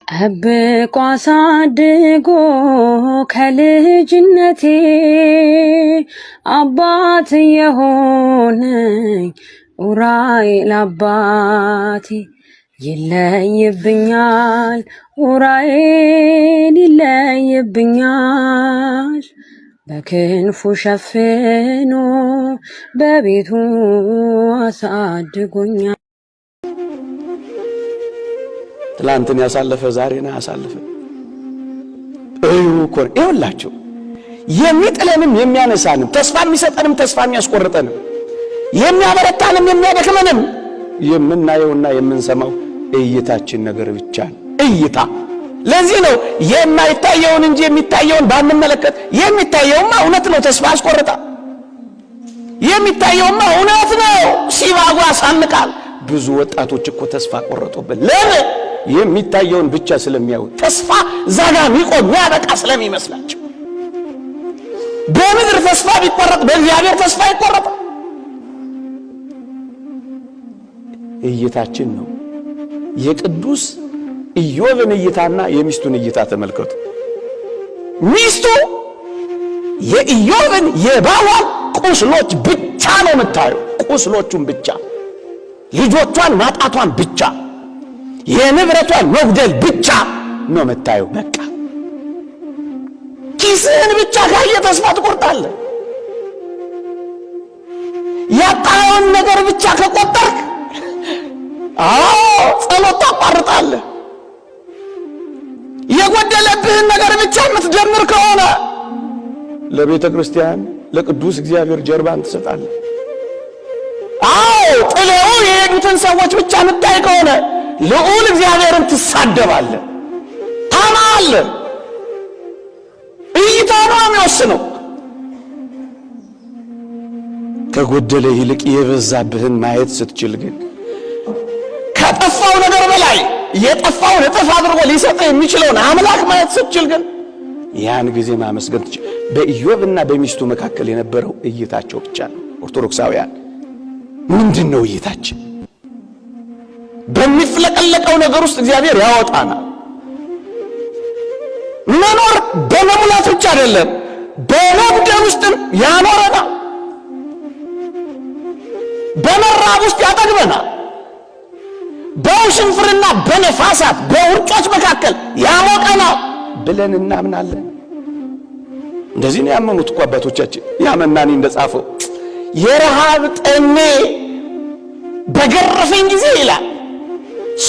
ጠብቆ አሳድጎ ከልጅነቴ አባት የሆነኝ ኡራኤል አባቴ ይለይብኛል ኡራኤል ይለይብኛል በክንፉ ሸፍኖ በቤቱ አሳድጎኛል። ትላንትን ያሳለፈ ዛሬን ያሳለፈ እኮ ይኸውላችሁ የሚጥለንም የሚያነሳንም ተስፋ የሚሰጠንም ተስፋ የሚያስቆርጠንም የሚያበረታንም የሚያደክመንም የምናየውና የምንሰማው እይታችን ነገር ብቻ ነው። እይታ ለዚህ ነው የማይታየውን እንጂ የሚታየውን ባንመለከት የሚታየውማ እውነት ነው ተስፋ ያስቆርጣል። የሚታየውማ እውነት ነው ሲባጓ ያሳንቃል። ብዙ ወጣቶች እኮ ተስፋ ቆረጡብን። ለምን? የሚታየውን ብቻ ስለሚያዩ ተስፋ ዛጋ ሚቆም ያበቃ ስለሚመስላቸው። በምድር ተስፋ ቢቆረጥ በእግዚአብሔር ተስፋ ይቆረጣል። እይታችን ነው። የቅዱስ ኢዮብን እይታና የሚስቱን እይታ ተመልከቱ። ሚስቱ የኢዮብን የባሏን ቁስሎች ብቻ ነው የምታየው። ቁስሎቹን ብቻ፣ ልጆቿን ማጣቷን ብቻ፣ የንብረቷን መጉደል ብቻ ነው የምታየው። በቃ ኪስህን ብቻ ካየ ተስፋ ትቆርጣለህ። ያጣውን ነገር ብቻ ከቆጠርክ ጸሎት ታቋርጣለህ። የጎደለብህን ነገር ብቻ የምትጀምር ከሆነ ለቤተ ክርስቲያን ለቅዱስ እግዚአብሔር ጀርባን ትሰጣለህ። ጥለው የሄዱትን ሰዎች ብቻ የምታይ ከሆነ ልዑል እግዚአብሔርን ትሳደባለህ፣ ታማለህ። እይታ ነው የሚወስነው። ከጎደለ ይልቅ የበዛብህን ማየት ስትችል ግን ከጠፋው ነገር በላይ የጠፋውን እጥፍ አድርጎ ሊሰጥ የሚችለውን አምላክ ማየት ስትችል ግን ያን ጊዜ ማመስገን ትችል። በኢዮብና በሚስቱ መካከል የነበረው እይታቸው ብቻ ነው። ኦርቶዶክሳውያን ምንድነው እይታችን? በሚፍለቀለቀው ነገር ውስጥ እግዚአብሔር ያወጣናል። መኖር በመሙላት ብቻ አይደለም፣ በመጉደል ውስጥም ያኖረናል። በመራብ ውስጥ ያጠግበናል። በውሽንፍርና በነፋሳት በውርጮች መካከል ያሞቀናል ብለን እናምናለን። እንደዚህ ነው ያመኑት እኮ አባቶቻችን። ያመናኒ እንደጻፈው የረሃብ ጠኔ በገረፈኝ ጊዜ ይላል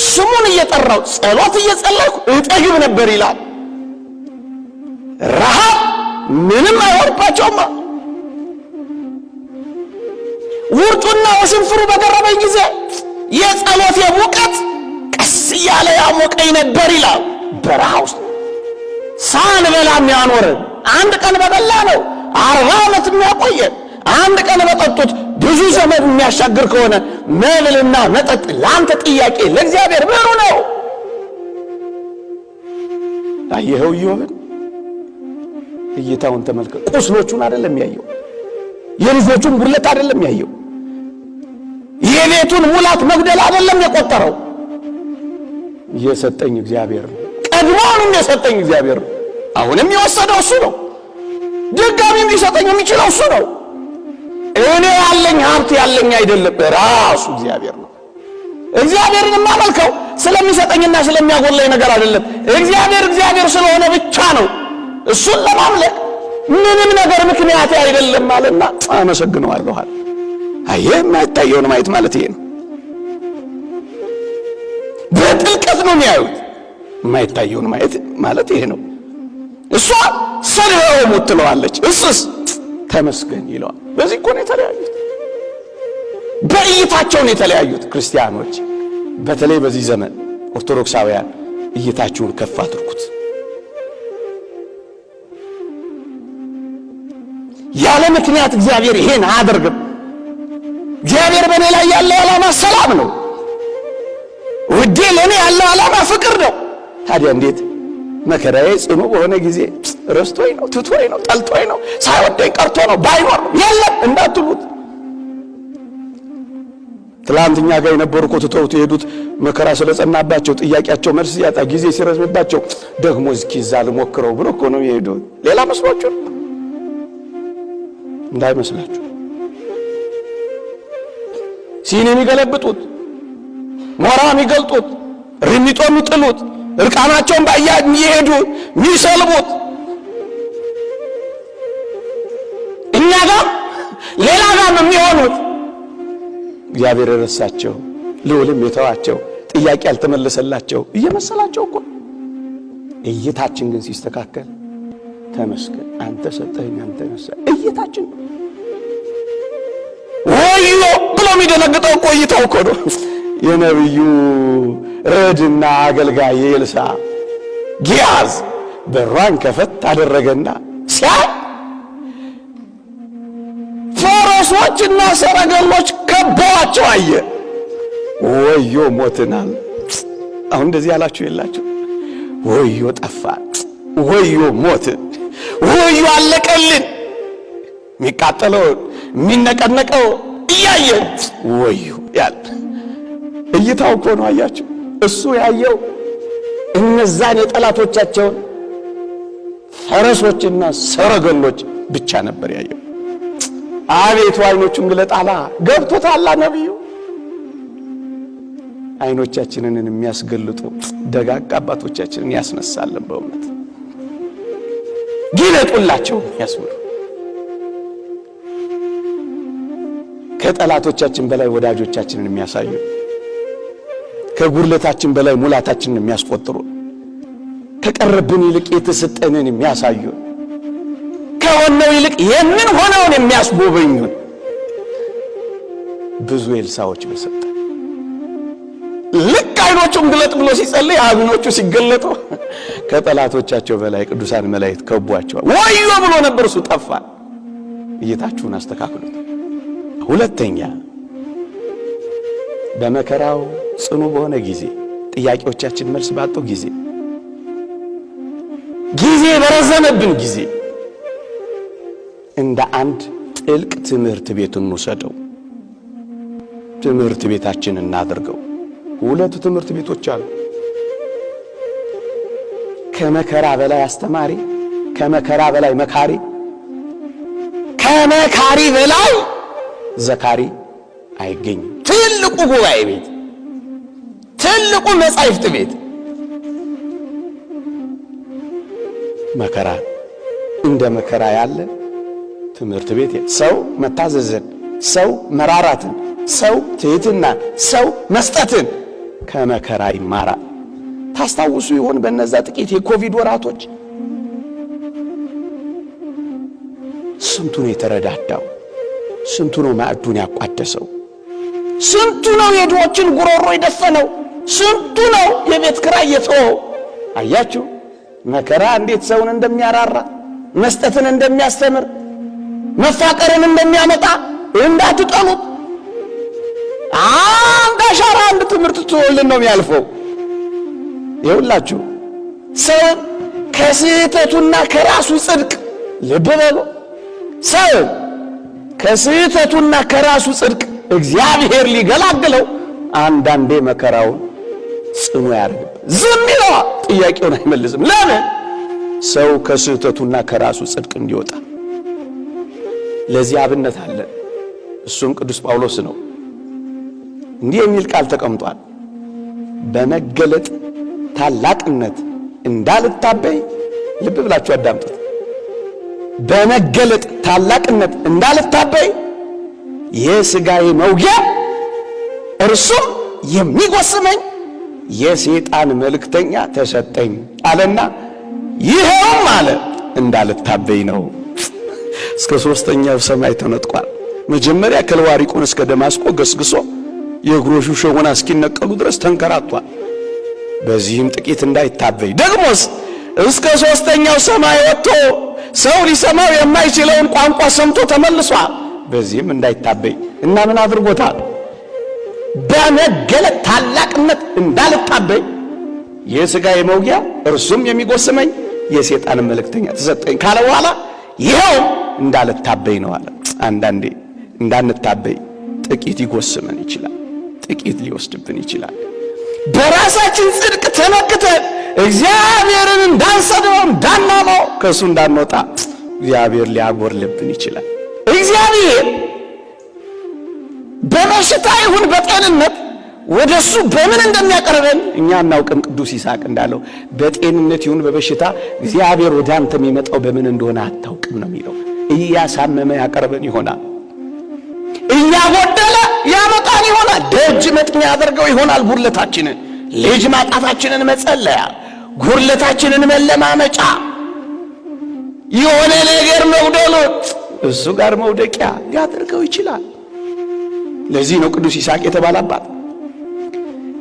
ስሙን እየጠራው ጸሎት እየጸለይኩ እጠግብ ነበር ይላል። ረሃብ ምንም አይወርባቸውም። ውርጩና ውሽንፍሩ በገረፈኝ ጊዜ የጸሎት የሙቀት ቀስ እያለ ያሞቀኝ ነበር ይላል። በረሃ ውስጥ ሳንበላም ያኖረን፣ አንድ ቀን በበላ ነው 40 ዓመት የሚያቆየን፣ አንድ ቀን በጠጡት ብዙ ዘመን የሚያሻግር ከሆነ መብልና መጠጥ ለአንተ ጥያቄ ለእግዚአብሔር ምኑ ነው? አየኸው ኢዮብን እይታውን ተመልከት። ቁስሎቹን አይደለም ያየው፣ የልጆቹን ጉድለት አይደለም ያየው፣ የቤቱን ሙላት መጉደል አይደለም የቆጠረው። የሰጠኝ እግዚአብሔር ነው። ቀድሞውንም የሰጠኝ እግዚአብሔር ነው። አሁንም የወሰደው እሱ ነው። ድጋሚም ሊሰጠኝ የሚችለው እሱ ነው። እኔ ያለኝ ሀብት ያለኝ አይደለም፣ ራሱ እግዚአብሔር ነው። እግዚአብሔርን የማመልከው ስለሚሰጠኝና ስለሚያጎለኝ ነገር አይደለም። እግዚአብሔር ስለሆነ ብቻ ነው። እሱን ለማምለክ ምንም ነገር ምክንያት አይደለም ማለትና አመሰግነዋለሁ። አየህ፣ የማይታየውን ማየት ማለት ይሄ ነው። በጥልቀት ነው የሚያዩት። የማይታየውን ማየት ማለት ይሄ ነው። እሷ ሰልኸው ሞት ትለዋለች፣ እሱስ ተመስገን ይለዋል። በዚህ እኮ ነው የተለያዩት። በእይታቸው ነው የተለያዩት። ክርስቲያኖች በተለይ በዚህ ዘመን ኦርቶዶክሳውያን እይታችሁን ከፍ አድርጉት። ያለ ምክንያት እግዚአብሔር ይሄን አያደርግም። እግዚአብሔር በእኔ ላይ ያለው ዓላማ ሰላም ነው። ውዴ ለእኔ ያለው ዓላማ ፍቅር ነው። ታዲያ እንዴት መከራዬ ጽኑ በሆነ ጊዜ ረስቶኝ ነው፣ ትቶኝ ነው፣ ጠልቶኝ ነው፣ ሳይወደኝ ቀርቶ ነው፣ ባይኖር ነው የለም እንዳትሉት። ትላንትኛ ጋር የነበሩ እኮ ትተውት የሄዱት መከራ ስለጸናባቸው ጥያቄያቸው መልስ ያጣ ጊዜ ሲረዝምባቸው ደግሞ እስኪ እዛ ልሞክረው ብሎ እኮ ነው የሄዱት። ሌላ መስሏችሁ እንዳይመስላችሁ። ሲኒ የሚገለብጡት፣ ሞራ የሚገልጡት፣ ሪሚጦ የሚጥሉት፣ እርቃናቸውን ባያ የሚሄዱ የሚሰልቡት እኛ ጋር ሌላ ጋር ነው የሚሆኑት። እግዚአብሔር ረሳቸው፣ ልዑልም የተዋቸው፣ ጥያቄ ያልተመለሰላቸው እየመሰላቸው እኮ። እይታችን ግን ሲስተካከል ተመስገን አንተ ሰጠኸኝ አንተ ነሳኸኝ እይታችን ወዮ ብሎ የሚደነግጠው እኮ እይታው እኮ ነው። የነብዩ ረድና አገልጋይ የኤልሳ ጊያዝ በሯን ከፈት አደረገና ሲያይ ፈረሶችና ሰረገሎች ከበዋቸው አየ። ወዮ ሞትናል። አሁን እንደዚህ ያላችሁ የላችሁ? ወዮ ጠፋ፣ ወዮ ሞት፣ ወዮ አለቀልን። የሚቃጠለው የሚነቀነቀው እያየን ወዮ ያለ እይታው እኮ ነው። አያችሁ እሱ ያየው እነዛን የጠላቶቻቸውን ፈረሶችና ሰረገሎች ብቻ ነበር ያየው። አቤቱ አይኖቹን ግለጣላ ገብቶታል ነብዩ። አይኖቻችንን የሚያስገልጡ ደጋግ አባቶቻችንን ያስነሳልን። በእውነት ግለጡላቸው ያስብሉ። ከጠላቶቻችን በላይ ወዳጆቻችንን የሚያሳዩ፣ ከጉድለታችን በላይ ሙላታችንን የሚያስቆጥሩ፣ ከቀረብን ይልቅ የተሰጠንን የሚያሳዩ፣ ከሆነው ይልቅ የምን ሆነውን የሚያስጎበኙን ብዙ ኤልሳዎች በሰጠ። ልክ አይኖቹን ግለጥ ብሎ ሲጸልይ አይኖቹ ሲገለጡ ከጠላቶቻቸው በላይ ቅዱሳን መላእክት ከቧቸዋል። ወዮ ብሎ ነበር እሱ ጠፋ። እይታችሁን አስተካክሉት። ሁለተኛ በመከራው ጽኑ በሆነ ጊዜ፣ ጥያቄዎቻችን መልስ ባጡ ጊዜ፣ ጊዜ በረዘመብን ጊዜ እንደ አንድ ጥልቅ ትምህርት ቤት እንውሰደው። ትምህርት ቤታችን እናድርገው። ሁለት ትምህርት ቤቶች አሉ። ከመከራ በላይ አስተማሪ፣ ከመከራ በላይ መካሪ፣ ከመካሪ በላይ ዘካሪ አይገኝም። ትልቁ ጉባኤ ቤት፣ ትልቁ መጻሕፍት ቤት መከራ እንደ መከራ ያለ ትምህርት ቤት። ሰው መታዘዝን፣ ሰው መራራትን፣ ሰው ትሕትናን፣ ሰው መስጠትን ከመከራ ይማራል። ታስታውሱ ይሆን በእነዛ ጥቂት የኮቪድ ወራቶች ስንቱ ነው የተረዳዳው? ስንቱ ነው ማዕዱን ያቋደሰው? ስንቱ ነው የድሆችን ጉሮሮ የደፈነው? ስንቱ ነው የቤት ኪራይ የተወው? አያችሁ መከራ እንዴት ሰውን እንደሚያራራ፣ መስጠትን እንደሚያስተምር፣ መፋቀርን እንደሚያመጣ እንዳትጠሉት። አንድ አሻራ አንድ ትምህርት ትውልን ነው የሚያልፈው። ይኸውላችሁ ሰውን ከስህተቱና ከራሱ ጽድቅ ልብ በሉ። ሰውን ከስህተቱና ከራሱ ጽድቅ እግዚአብሔር ሊገላግለው አንዳንዴ መከራውን ጽኑ ያደርግበት። ዝም ይለዋል፣ ጥያቄውን አይመልስም። ለምን? ሰው ከስህተቱና ከራሱ ጽድቅ እንዲወጣ። ለዚህ አብነት አለ። እሱም ቅዱስ ጳውሎስ ነው። እንዲህ የሚል ቃል ተቀምጧል። በመገለጥ ታላቅነት እንዳልታበይ፣ ልብ ብላችሁ አዳምጡት። በመገለጥ ታላቅነት እንዳልታበይ የሥጋዬ መውጊያ እርሱም የሚጎስመኝ የሰይጣን መልእክተኛ ተሰጠኝ አለና ይሄውም አለ እንዳልታበይ ነው። እስከ ሦስተኛው ሰማይ ተነጥቋል። መጀመሪያ ከልዋሪቁን እስከ ደማስቆ ገስግሶ የእግሮቹ ሸጎና እስኪነቀሉ ድረስ ተንከራቷል። በዚህም ጥቂት እንዳይታበይ ደግሞስ እስከ ሦስተኛው ሰማይ ወጥቶ ሰው ሊሰማው የማይችለውን ቋንቋ ሰምቶ ተመልሷል። በዚህም እንዳይታበይ እና ምን አድርጎታል? በመገለጥ ታላቅነት እንዳልታበይ የሥጋዬ መውጊያ እርሱም የሚጎስመኝ የሰይጣን መልእክተኛ ተሰጠኝ ካለ በኋላ ይኸው እንዳልታበይ ነው አለ። አንዳንዴ እንዳንታበይ ጥቂት ይጎስመን ይችላል። ጥቂት ሊወስድብን ይችላል። በራሳችን ጽድቅ ተመክተን እግዚአብሔርን እንዳንሰድበው እንዳናማው ከእሱ እንዳንወጣ እግዚአብሔር ሊያጎርልብን ይችላል። እግዚአብሔር በበሽታ ይሁን በጤንነት ወደሱ በምን እንደሚያቀርበን እኛ እናውቅም። ቅዱስ ይስሐቅ እንዳለው በጤንነት ይሁን በበሽታ እግዚአብሔር ወደ አንተ የሚመጣው በምን እንደሆነ አታውቅም ነው የሚለው። እያሳመመ ያቀርበን ይሆናል፣ እያጎደለ ያመጣን ይሆናል፣ ደጅ መጥኛ ያደርገው ይሆናል። ጉርለታችንን ልጅ ማጣታችንን መጸለያ፣ ጉርለታችንን መለማመጫ፣ የሆነ ነገር መውደሎት እሱ ጋር መውደቂያ ሊያደርገው ይችላል። ለዚህ ነው ቅዱስ ይስሐቅ የተባለ አባት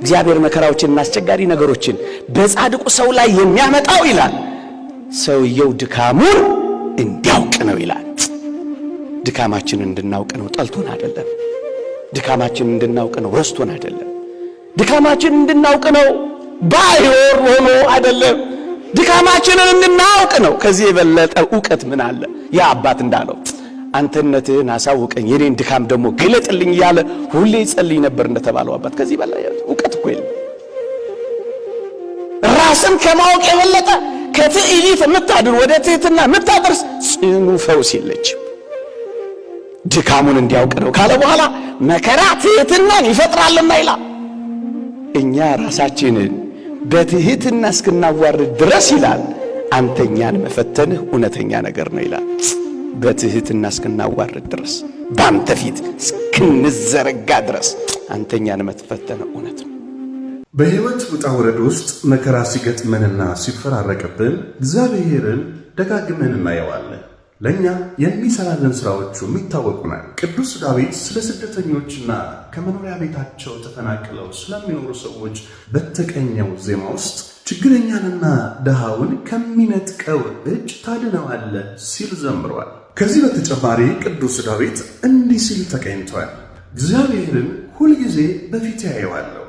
እግዚአብሔር መከራዎችንና አስቸጋሪ ነገሮችን በጻድቁ ሰው ላይ የሚያመጣው ይላል ሰውየው ድካሙን እንዲያውቅ ነው ይላል። ድካማችንን እንድናውቅ ነው፣ ጠልቶን አይደለም። ድካማችንን እንድናውቅ ነው፣ ረስቶን አይደለም። ድካማችንን እንድናውቅ ነው፣ ባይወር ሆኖ አይደለም። ድካማችንን እንድናውቅ ነው። ከዚህ የበለጠ ዕውቀት ምን አለ? ያ አባት እንዳለው አንተነትህን አሳውቀኝ የኔን ድካም ደግሞ ግለጥልኝ እያለ ሁሌ ይጸልይ ነበር እንደተባለው አባት። ከዚህ በላይ ዕውቀት እኮ የለም። ራስን ከማወቅ የበለጠ ከትዕቢት የምታድር ወደ ትሕትና የምታደርስ ጽኑ ፈውስ የለችም። ድካሙን እንዲያውቅ ነው ካለ በኋላ መከራ ትሕትናን ይፈጥራልና ይላል። እኛ ራሳችንን በትሕትና እስክናዋርድ ድረስ ይላል አንተኛን መፈተንህ እውነተኛ ነገር ነው ይላል። በትሕትና እስክናዋርድ ድረስ በአንተ ፊት እስክንዘረጋ ድረስ አንተኛን መፈተን እውነት ነው። በሕይወት ውጣ ውረድ ውስጥ መከራ ሲገጥመንና ሲፈራረቅብን እግዚአብሔርን ደጋግመን እናየዋለን። ለእኛ የሚሰራልን ሥራዎቹ ይታወቁናል። ቅዱስ ዳዊት ስለ ስደተኞችና ከመኖሪያ ቤታቸው ተፈናቅለው ስለሚኖሩ ሰዎች በተቀኘው ዜማ ውስጥ ችግረኛንና ድሃውን ከሚነጥቀው እጅ ታድነዋለህ ሲል ዘምሯል። ከዚህ በተጨማሪ ቅዱስ ዳዊት እንዲህ ሲል ተቀኝቷል። እግዚአብሔርን ሁልጊዜ በፊቴ አየዋለሁ፣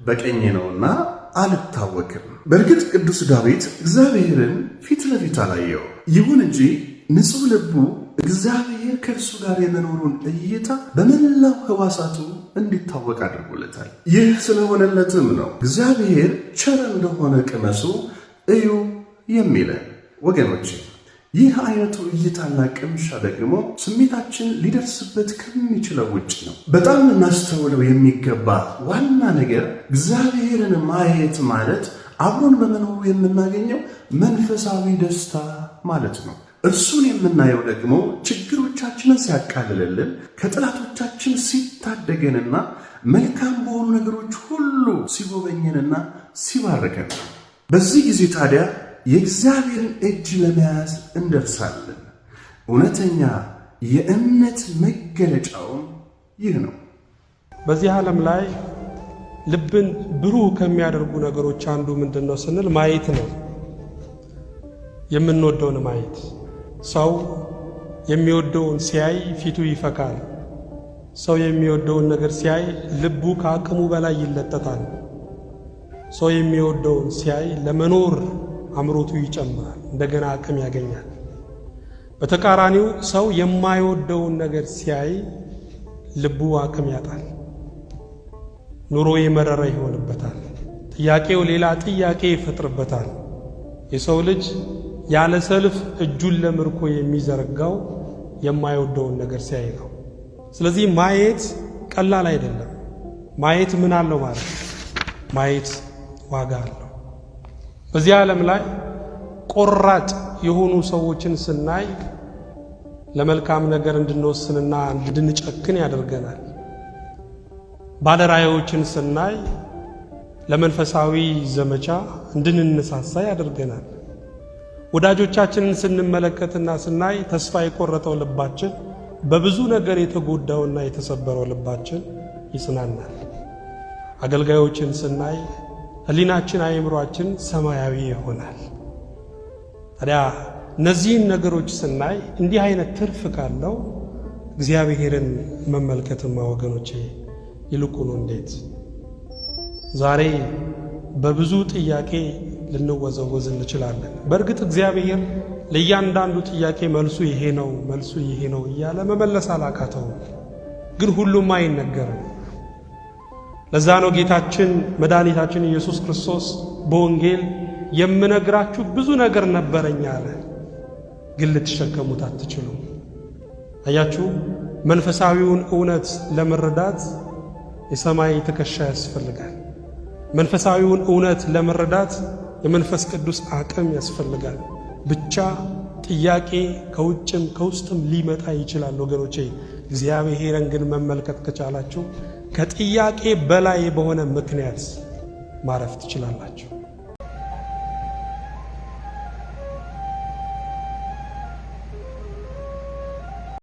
በቀኜ ነውና አልታወክም። በእርግጥ ቅዱስ ዳዊት እግዚአብሔርን ፊት ለፊት አላየው። ይሁን እንጂ ንጹሕ ልቡ እግዚአብሔር ከእርሱ ጋር የመኖሩን እይታ በመላው ሕዋሳቱ እንዲታወቅ አድርጎለታል። ይህ ስለሆነለትም ነው እግዚአብሔር ቸር እንደሆነ ቅመሱ እዩ የሚለን። ወገኖች ይህ አይነቱ እይታና ቅምሻ ደግሞ ስሜታችን ሊደርስበት ከሚችለው ውጭ ነው። በጣም እናስተውለው የሚገባ ዋና ነገር እግዚአብሔርን ማየት ማለት አብሮን በመኖሩ የምናገኘው መንፈሳዊ ደስታ ማለት ነው። እርሱን የምናየው ደግሞ ችግሮቻችንን ሲያቃልልልን፣ ከጠላቶቻችን ሲታደገንና መልካም በሆኑ ነገሮች ሁሉ ሲጎበኘንና ሲባርከን ነው። በዚህ ጊዜ ታዲያ የእግዚአብሔርን እጅ ለመያዝ እንደርሳለን። እውነተኛ የእምነት መገለጫውም ይህ ነው። በዚህ ዓለም ላይ ልብን ብሩህ ከሚያደርጉ ነገሮች አንዱ ምንድን ነው ስንል ማየት ነው። የምንወደውን ማየት። ሰው የሚወደውን ሲያይ ፊቱ ይፈካል። ሰው የሚወደውን ነገር ሲያይ ልቡ ከአቅሙ በላይ ይለጠጣል። ሰው የሚወደውን ሲያይ ለመኖር አምሮቱ ይጨምራል፣ እንደገና አቅም ያገኛል። በተቃራኒው ሰው የማይወደውን ነገር ሲያይ ልቡ አቅም ያጣል፣ ኑሮ የመረረ ይሆንበታል፣ ጥያቄው ሌላ ጥያቄ ይፈጥርበታል። የሰው ልጅ ያለ ሰልፍ እጁን ለምርኮ የሚዘረጋው የማይወደውን ነገር ሲያይ ነው። ስለዚህ ማየት ቀላል አይደለም። ማየት ምን አለው ማለት ነው? ማየት ዋጋ አለው። በዚህ ዓለም ላይ ቆራጥ የሆኑ ሰዎችን ስናይ ለመልካም ነገር እንድንወስንና እንድንጨክን ያደርገናል። ባለራዕዮችን ስናይ ለመንፈሳዊ ዘመቻ እንድንነሳሳ ያደርገናል። ወዳጆቻችንን ስንመለከትና ስናይ ተስፋ የቆረጠው ልባችን፣ በብዙ ነገር የተጎዳውና የተሰበረው ልባችን ይጽናናል። አገልጋዮችን ስናይ ሕሊናችን፣ አእምሯችን ሰማያዊ ይሆናል። ታዲያ እነዚህን ነገሮች ስናይ እንዲህ አይነት ትርፍ ካለው እግዚአብሔርን መመልከትማ ወገኖቼ ይልቁኑ እንዴት! ዛሬ በብዙ ጥያቄ ልንወዘወዝ እንችላለን። በእርግጥ እግዚአብሔር ለእያንዳንዱ ጥያቄ መልሱ ይሄ ነው፣ መልሱ ይሄ ነው እያለ መመለስ አላቃተውም። ግን ሁሉም አይነገርም። ለዛ ነው ጌታችን መድኃኒታችን ኢየሱስ ክርስቶስ በወንጌል የምነግራችሁ ብዙ ነገር ነበረኝ አለ፣ ግን ልትሸከሙት አትችሉም። አያችሁ፣ መንፈሳዊውን እውነት ለመረዳት የሰማይ ትከሻ ያስፈልጋል። መንፈሳዊውን እውነት ለመረዳት የመንፈስ ቅዱስ አቅም ያስፈልጋል። ብቻ ጥያቄ ከውጭም ከውስጥም ሊመጣ ይችላል ወገኖቼ። እግዚአብሔርን ግን መመልከት ከቻላችሁ ከጥያቄ በላይ በሆነ ምክንያት ማረፍ ትችላላችሁ።